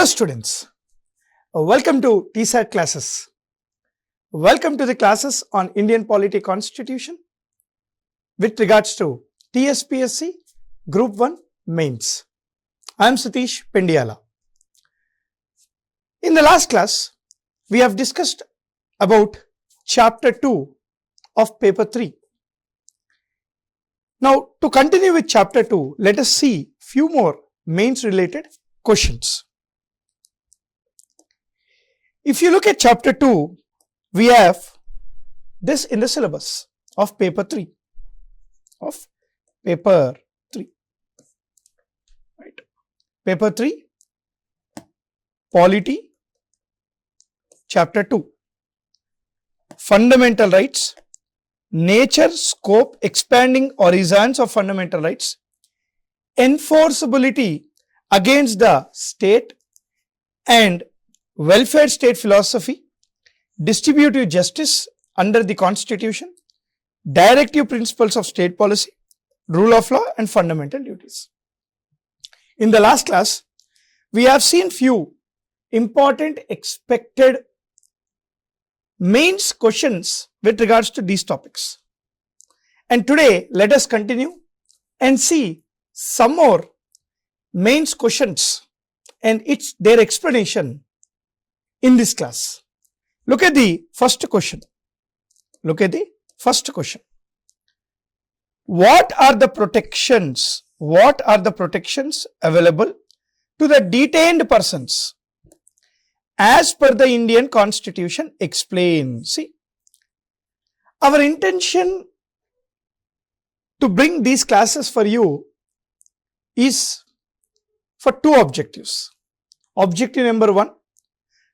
Hello students, welcome to TSAT classes. Welcome to the classes on Indian Polity Constitution with regards to TSPSC Group 1 Mains. I am 𝗧𝗦𝗔𝗧. In the last class, we have discussed about chapter 2 of paper 3. Now to continue with chapter 2, let us see few more mains related questions. If you look at chapter 2, we have this in the syllabus of paper 3. Right. Paper 3, Polity, chapter 2. Fundamental rights, nature, scope, expanding horizons of fundamental rights, enforceability against the state and welfare state philosophy, distributive justice under the constitution, directive principles of state policy, rule of law and fundamental duties. In the last class, we have seen few important expected mains questions with regards to these topics. And today let us continue and see some more mains questions and their explanation in this class. Look at the first question. What are the protections? Available to the detained persons as per the Indian Constitution? Explain. See, our intention to bring these classes for you is for two objectives. Objective number 1,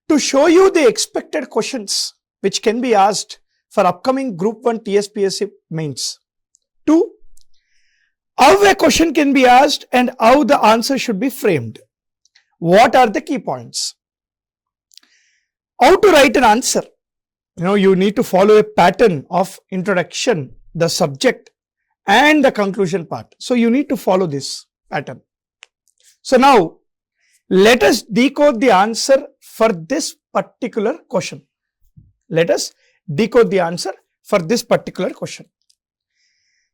to show you the expected questions which can be asked for upcoming Group 1 TSPSC mains. 2, how a question can be asked and how the answer should be framed. What are the key points? How to write an answer? You need to follow a pattern of introduction, the subject and the conclusion part. So you need to follow this pattern. So now let us decode the answer for this particular question.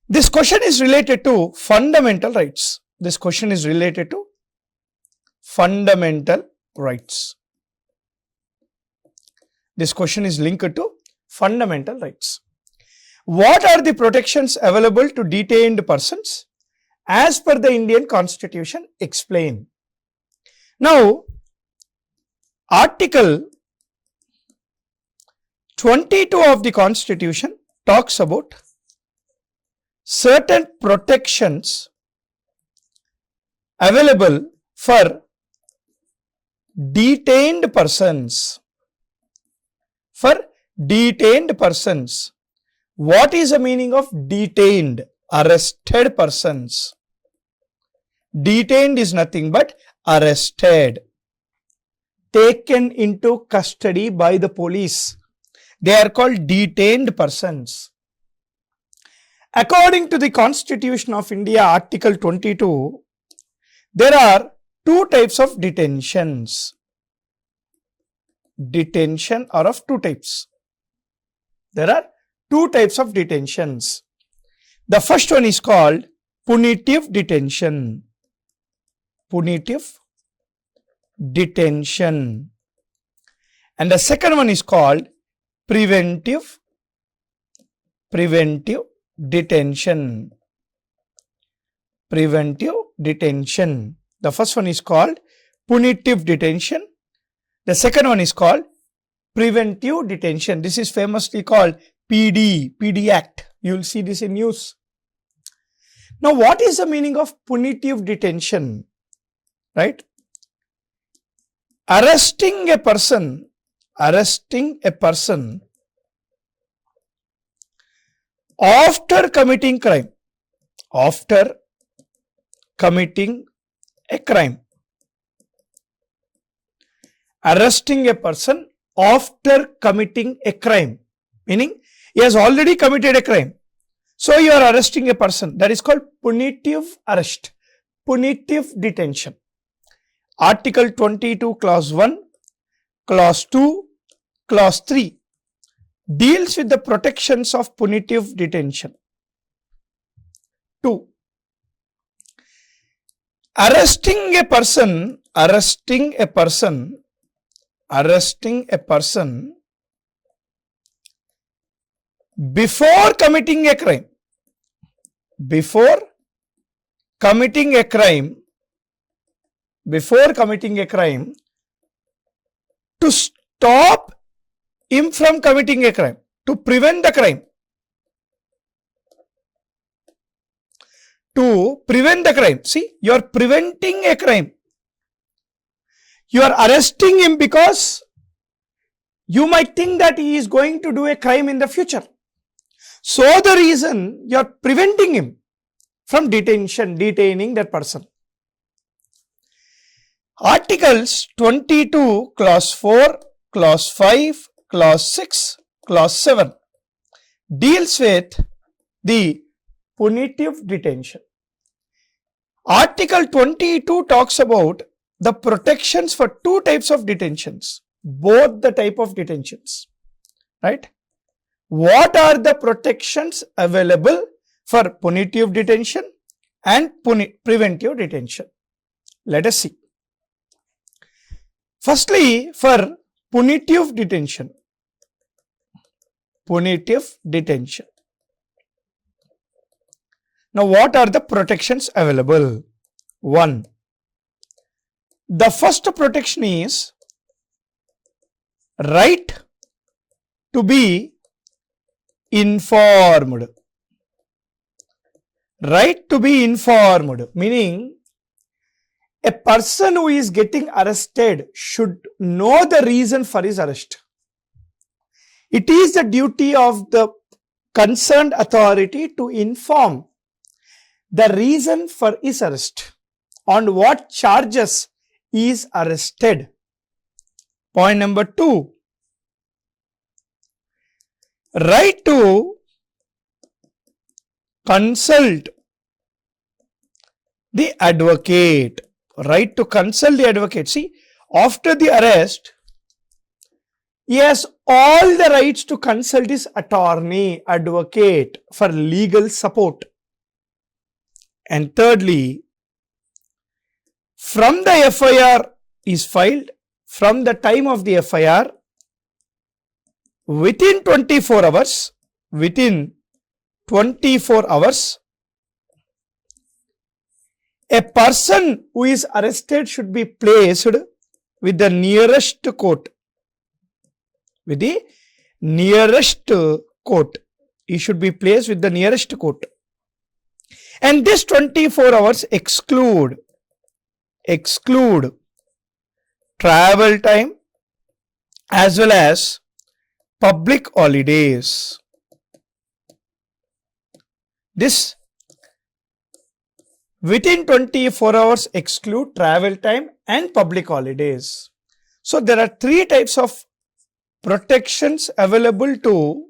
This question is related to fundamental rights. This question is linked to fundamental rights. What are the protections available to detained persons as per the Indian Constitution? Explain. Now, Article 22 of the Constitution talks about certain protections available for detained persons. What is the meaning of detained? Arrested persons. Detained is nothing but arrested, taken into custody by the police. They are called detained persons. According to the Constitution of India, Article 22, there are two types of detentions. Detention are of two types. There are two types of detentions. The first one is called punitive detention. And the second one is called preventive detention. The first one is called punitive detention. The second one is called preventive detention. This is famously called PD Act. You will see this in news. Now, what is the meaning of punitive detention? Right? Arresting a person after committing crime. Arresting a person after committing a crime, meaning he has already committed a crime. So you are arresting a person. That is called punitive arrest, punitive detention. Article 22 clause 1, clause 2, clause 3 deals with the protections of punitive detention. 2. Arresting a person before committing a crime. Before committing a crime, to stop him from committing a crime, to prevent the crime. To prevent the crime. See, you are preventing a crime. You are arresting him because you might think that he is going to do a crime in the future. So the reason you are preventing him from detaining that person. Articles 22, clause 4, clause 5, clause 6, clause 7 deals with the punitive detention. Article 22 talks about the protections for two types of detentions, both the type of detentions, right? What are the protections available for punitive detention and preventive detention? Let us see. Firstly, for punitive detention. Now, what are the protections available? 1. The first protection is right to be informed. Right to be informed, meaning a person who is getting arrested should know the reason for his arrest. It is the duty of the concerned authority to inform the reason for his arrest, on what charges he is arrested. Point number 2. Right to consult the advocate. Right to consult the advocate. See, after the arrest, he has all the rights to consult his attorney, advocate for legal support. And thirdly, from the FIR is filed, from the time of the FIR, within 24 hours, a person who is arrested should be placed with the nearest court. With the nearest court. He should be placed with the nearest court. And this 24 hours exclude travel time as well as public holidays. This within 24 hours exclude travel time and public holidays. So there are three types of protections available to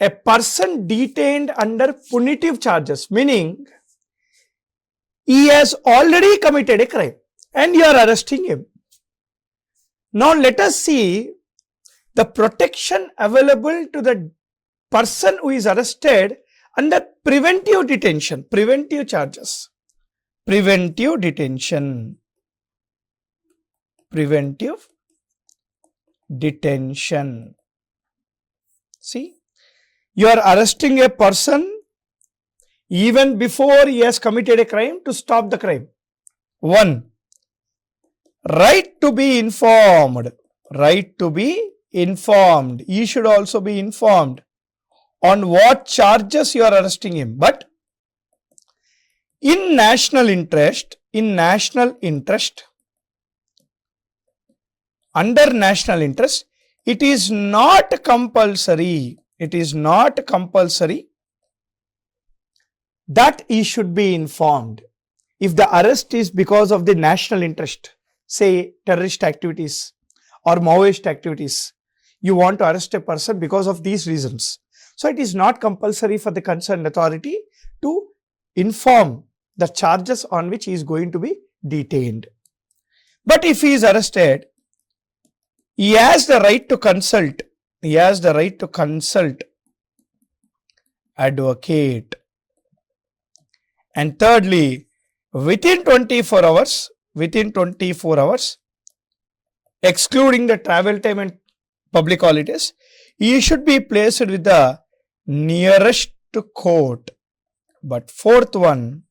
a person detained under punitive charges, meaning he has already committed a crime and you are arresting him. Now let us see the protection available to the person who is arrested under preventive detention, preventive charges, preventive detention. See, you are arresting a person even before he has committed a crime to stop the crime. 1. Right to be informed. Right to be informed. He should also be informed on what charges you are arresting him. But in national interest, under national interest, it is not compulsory. It is not compulsory that he should be informed. If the arrest is because of the national interest, say terrorist activities or Maoist activities, you want to arrest a person because of these reasons. So it is not compulsory for the concerned authority to inform the charges on which he is going to be detained. But if he is arrested, he has the right to consult. He has the right to consult advocate. And thirdly, within 24 hours, excluding the travel time and public holidays, he should be placed with the nearest court. But fourth one,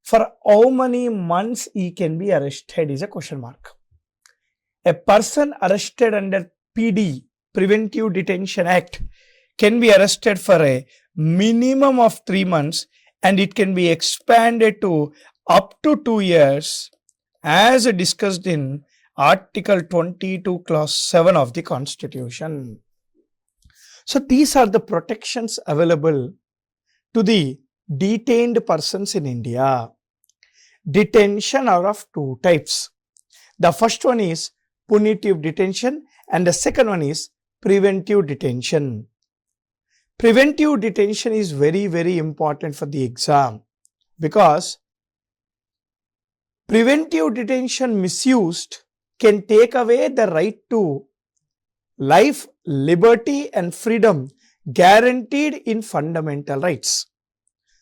for how many months he can be arrested is a question mark. A person arrested under PD, Preventive Detention Act, can be arrested for a minimum of 3 months, and it can be expanded to up to 2 years as discussed in Article 22 Clause 7 of the Constitution. So these are the protections available to the detained persons in India. Detention are of two types. The first one is punitive detention and the second one is preventive detention. Preventive detention is very, very important for the exam, because preventive detention misused can take away the right to life, liberty and freedom guaranteed in fundamental rights.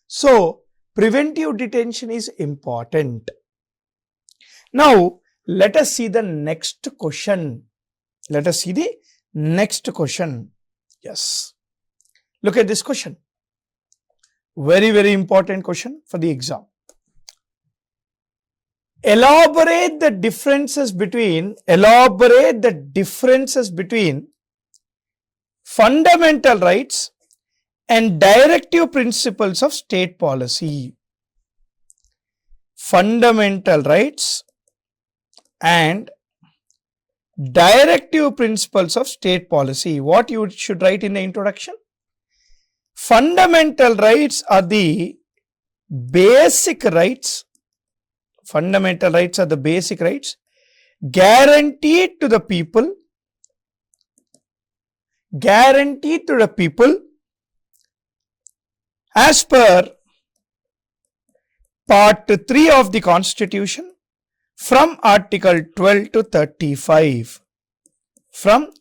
So, preventive detention is important. Now, let us see the next question. Let us see the next question. Yes. Look at this question. Very, very important question for the exam. Elaborate the differences between fundamental rights and directive principles of state policy. Fundamental rights and directive principles of state policy. What you should write in the introduction? Fundamental rights are the basic rights. Fundamental rights are the basic rights guaranteed to the people, as per Part 3 of the Constitution from Article 12 to 35. From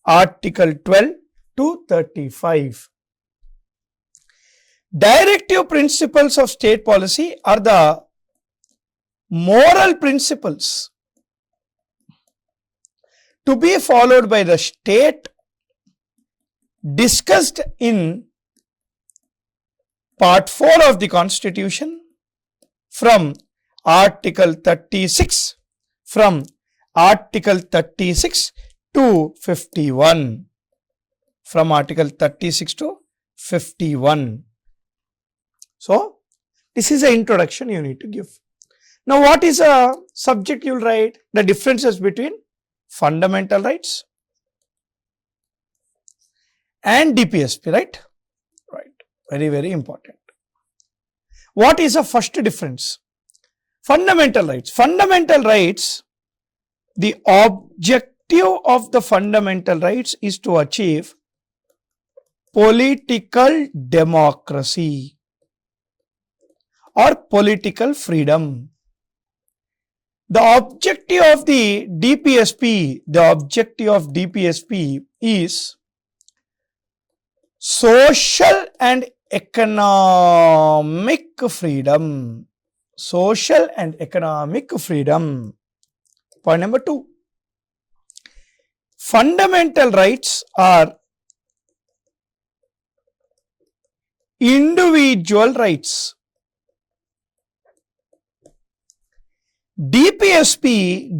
Article 12 to 35. Directive principles of state policy are the moral principles to be followed by the state discussed in Part 4 of the Constitution from Article 36, from Article 36 to 51. From Article 36 to 51. So, this is an introduction you need to give. Now, what is a subject you will write? The differences between fundamental rights and DPSP, right? Right. Very, very important. What is the first difference? Fundamental rights. Fundamental rights, the objective of the fundamental rights is to achieve political democracy or political freedom. The objective of the DPSP, is social and economic freedom. Social and economic freedom. Point number 2. Fundamental rights are individual rights. DPSP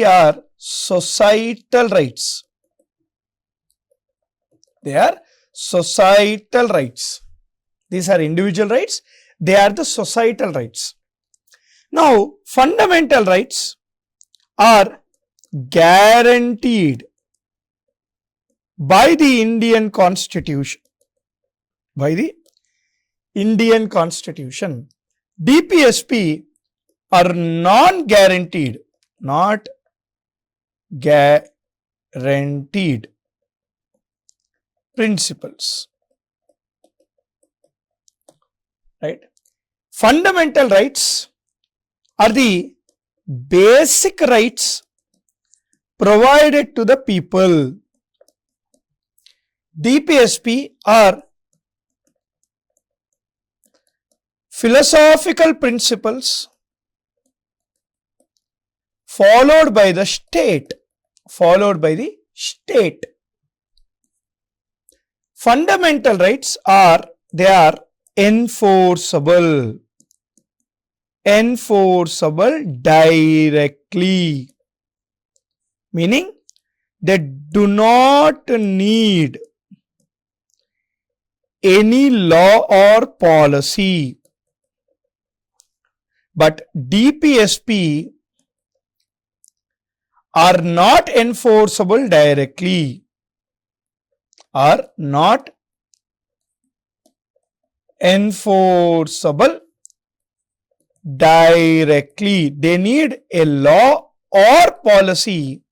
are societal rights. They are societal rights. These are individual rights. They are the societal rights. Now, fundamental rights are guaranteed by the Indian Constitution. By the Indian Constitution. DPSP are non-guaranteed, not guaranteed principles. Right? Fundamental rights are the basic rights provided to the people. DPSP are philosophical principles followed by the state. Fundamental rights are, they are enforceable directly, meaning they do not need any law or policy. But DPSP are not enforceable directly, are not enforceable directly. They need a law or policy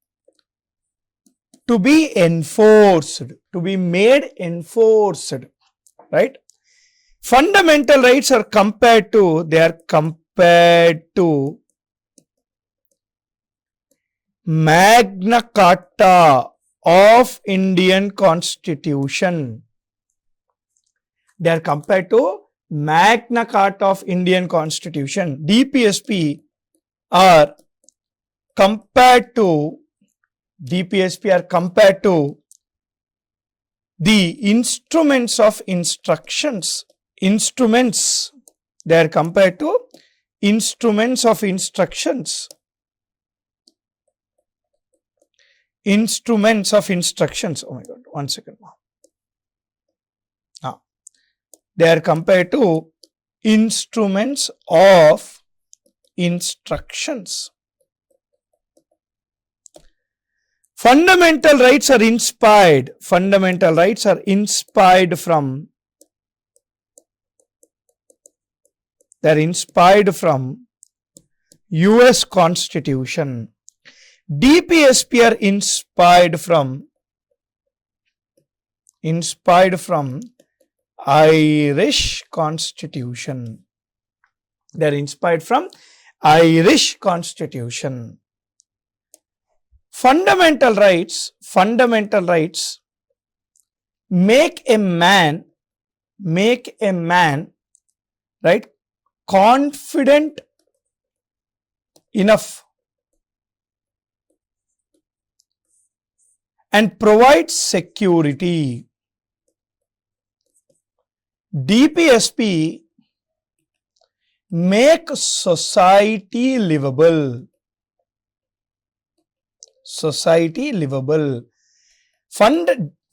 to be enforced, to be made enforced, right? Fundamental rights are compared to, they are compared to Magna Carta of Indian Constitution. They are compared to Magna Carta of Indian Constitution. DPSP are compared to the instruments of instructions. They are compared to instruments of instructions. Oh my God, 1 second. They are compared to instruments of instructions. Fundamental rights are inspired. Fundamental rights are inspired from, they are inspired from US Constitution. DPSP are inspired from Irish Constitution. They are inspired from Irish Constitution. Fundamental rights make a man, right, confident enough and provide security. DPSP make society livable.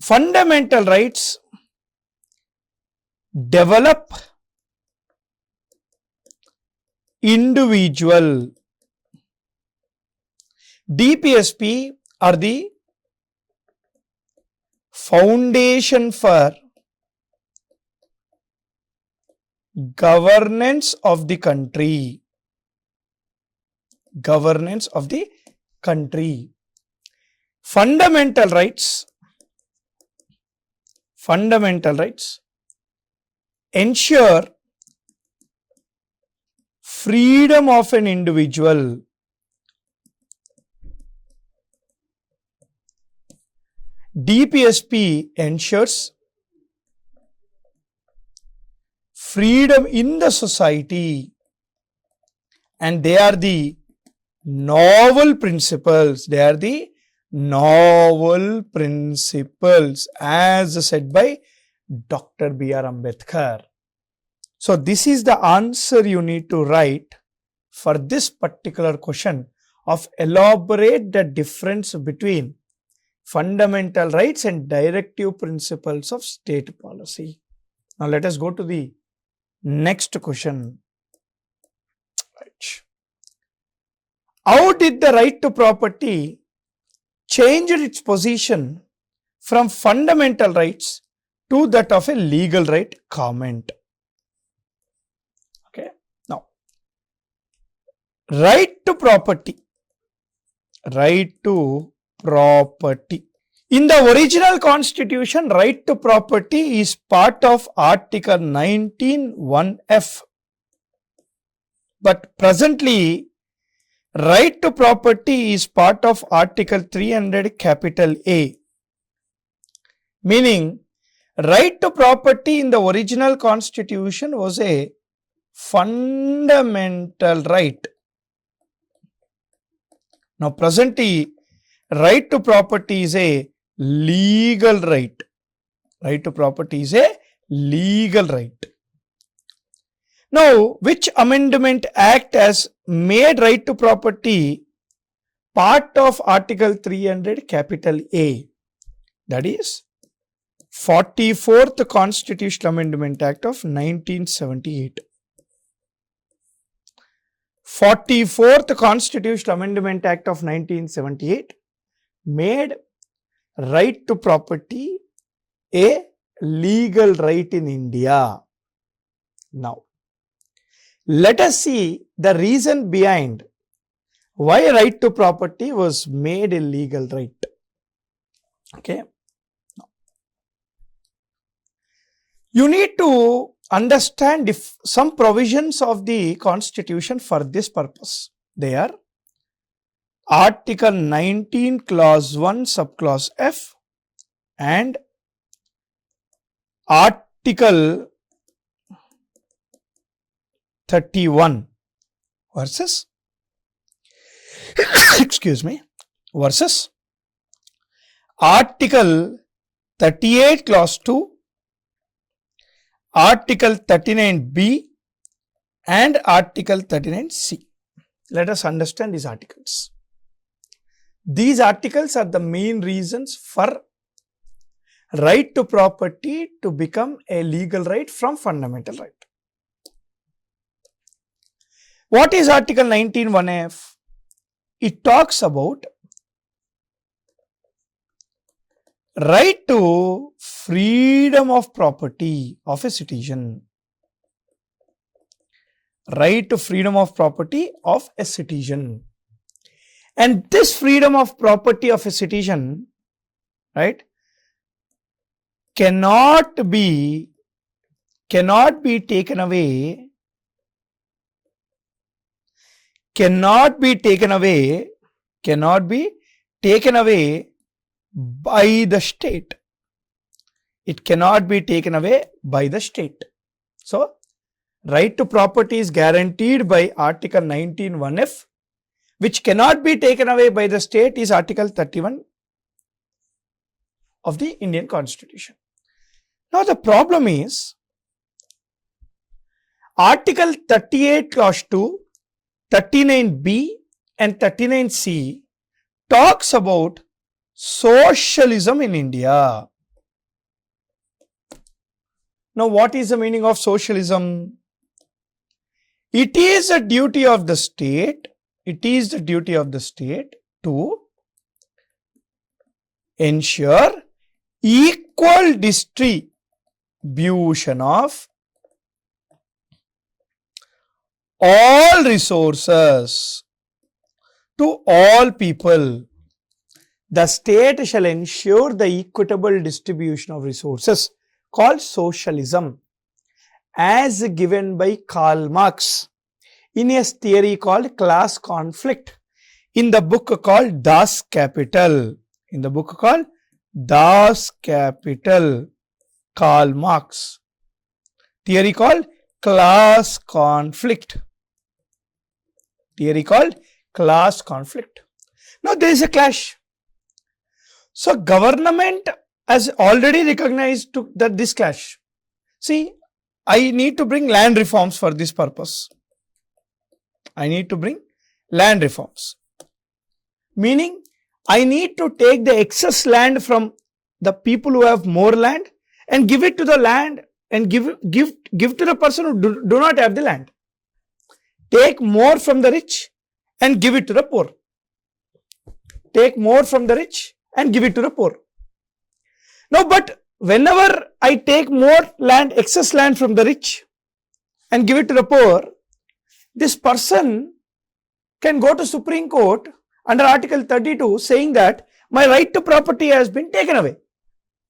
Fundamental rights develop individual. DPSP are the foundation for governance of the country. Fundamental rights ensure freedom of an individual. DPSP ensures freedom in the society, and they are the novel principles. As said by Dr. B.R. Ambedkar. So this is the answer you need to write for this particular question of elaborate the difference between fundamental rights and directive principles of state policy. Now let us go to the next question. Right. How did the right to property change its position from fundamental rights to that of a legal right? Comment. Okay. Now, right to property. In the original constitution, right to property is part of Article 19(1)(f). But presently, right to property is part of Article 300 capital A. Meaning, right to property in the original constitution was a fundamental right. Now presently, right to property is a legal right. Right to property is a legal right. Now, which amendment act has made right to property part of Article 300 capital A? That is 44th Constitutional Amendment Act of 1978. 44th Constitutional Amendment Act of 1978 made right to property a legal right in India. Now, let us see the reason behind why right to property was made a legal right. Okay. You need to understand if some provisions of the Constitution for this purpose. They are Article 19 Clause 1 Subclause F and Article 31 versus versus Article 38 Clause 2, Article 39B and Article 39C. Let us understand these articles. These articles are the main reasons for right to property to become a legal right from fundamental right. What is Article 19(1)(f)? It talks about right to freedom of property of a citizen. Right to freedom of property of a citizen. And this freedom of property of a citizen, right, cannot be taken away by the state. It cannot be taken away by the state. So, right to property is guaranteed by Article 19(1)(f), which cannot be taken away by the state is Article 31 of the Indian Constitution. Now, the problem is Article 38 Clause 2, 39B and 39C talks about socialism in India. Now, what is the meaning of socialism? It is a duty of the state. It is the duty of the state to ensure equal distribution of all resources to all people. The state shall ensure the equitable distribution of resources, called socialism, as given by Karl Marx in a theory called class conflict in the book called Das Kapital. In the book called Das Kapital, Karl Marx. Theory called class conflict. Theory called class conflict. Now there is a clash. So government has already recognized this clash. See, I need to bring land reforms for this purpose. I need to bring land reforms. Meaning, I need to take the excess land from the people who have more land and give it to the land and give to the person who do not have the land. Take more from the rich and give it to the poor. Take more from the rich and give it to the poor. Now, but whenever I take more land, excess land from the rich and give it to the poor, this person can go to Supreme Court under Article 32 saying that my right to property has been taken away.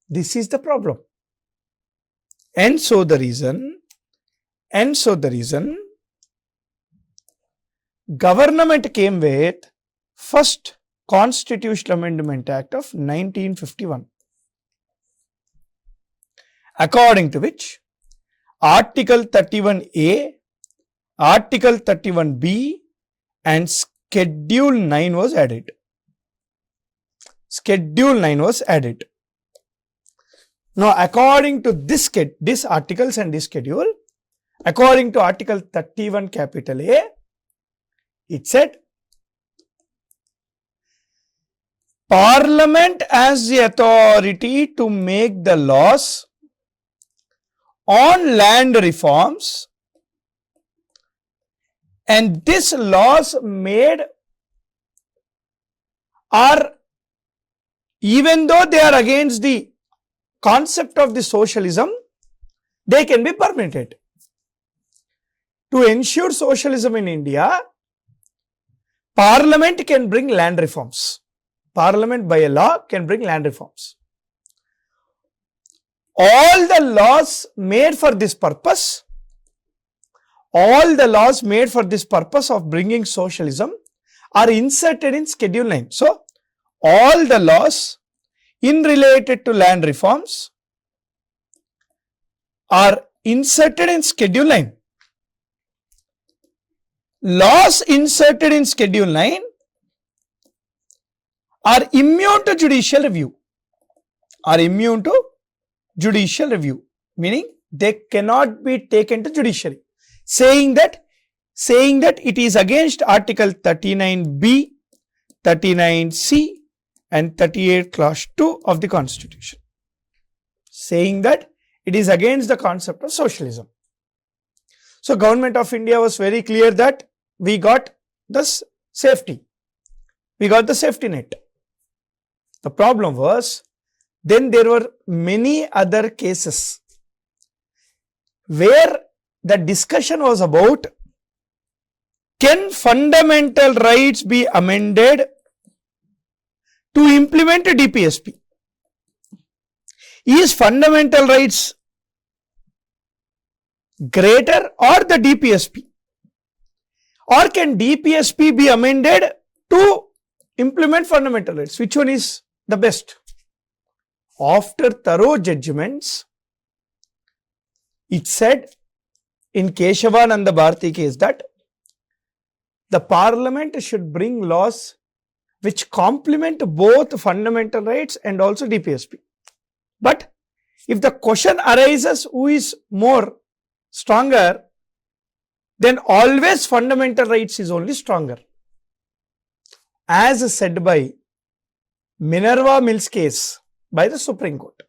This is the problem. And so the reason government came with first Constitutional Amendment Act of 1951, according to which Article 31A, Article 31B and Schedule 9 was added. Schedule 9 was added. Now, according to this articles and this schedule, according to Article 31 capital A, it said, Parliament has the authority to make the laws on land reforms, and these laws made are, even though they are against the concept of the socialism, they can be permitted. To ensure socialism in India, Parliament can bring land reforms. Parliament by a law can bring land reforms. All the laws made for this purpose, of bringing socialism are inserted in Schedule 9. So, all the laws in related to land reforms are inserted in Schedule 9. Laws inserted in Schedule 9 are immune to judicial review. Meaning they cannot be taken to judiciary, saying that it is against Article 39B, 39C and 38 Clause 2 of the Constitution, saying that it is against the concept of socialism. So, Government of India was very clear that we got this safety, we got the safety net. The problem was, then there were many other cases where the discussion was about, can fundamental rights be amended to implement a DPSP? Is fundamental rights greater or the DPSP? Or can DPSP be amended to implement fundamental rights? Which one is the best? After thorough judgments, it said in Keshavananda Bharati case that the Parliament should bring laws which complement both fundamental rights and also DPSP. But if the question arises who is more stronger, then always fundamental rights is only stronger. As said by Minerva Mills case by the Supreme Court.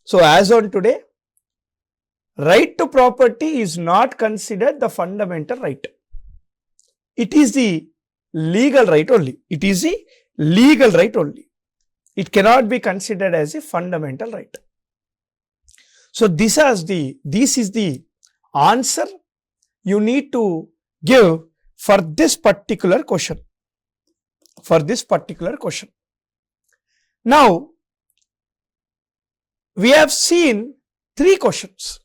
So, as on today, right to property is not considered the fundamental right. It is the legal right only. It is the legal right only. It cannot be considered as a fundamental right. So, this is the answer you need to give for this particular question. Now, we have seen 3 questions.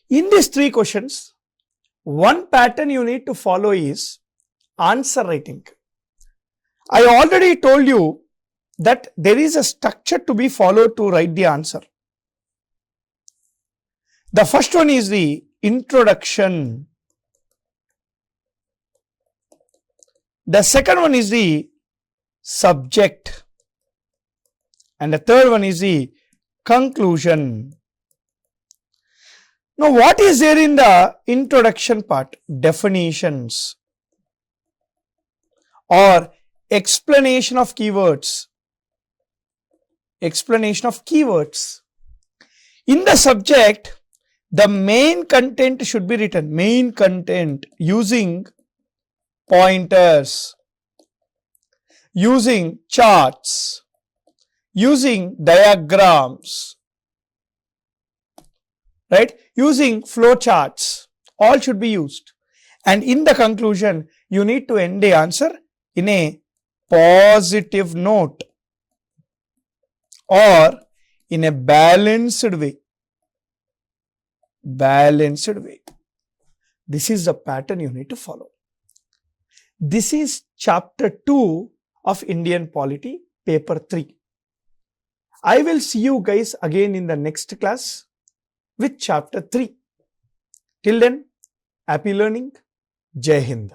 In these 3 questions, one pattern you need to follow is answer writing. I already told you that there is a structure to be followed to write the answer. The first one is the introduction. The second one is the subject. And the third one is the conclusion. Now, what is there in the introduction part? Definitions or explanation of keywords. Explanation of keywords. In the subject, the main content should be written. Main content using pointers, using charts, using diagrams, right? Using flow charts, all should be used. And in the conclusion, you need to end the answer in a positive note or in a balanced way. This is the pattern you need to follow. This is chapter 2 of Indian Polity, paper 3. I will see you guys again in the next class with chapter 3. Till then, happy learning. Jai Hind.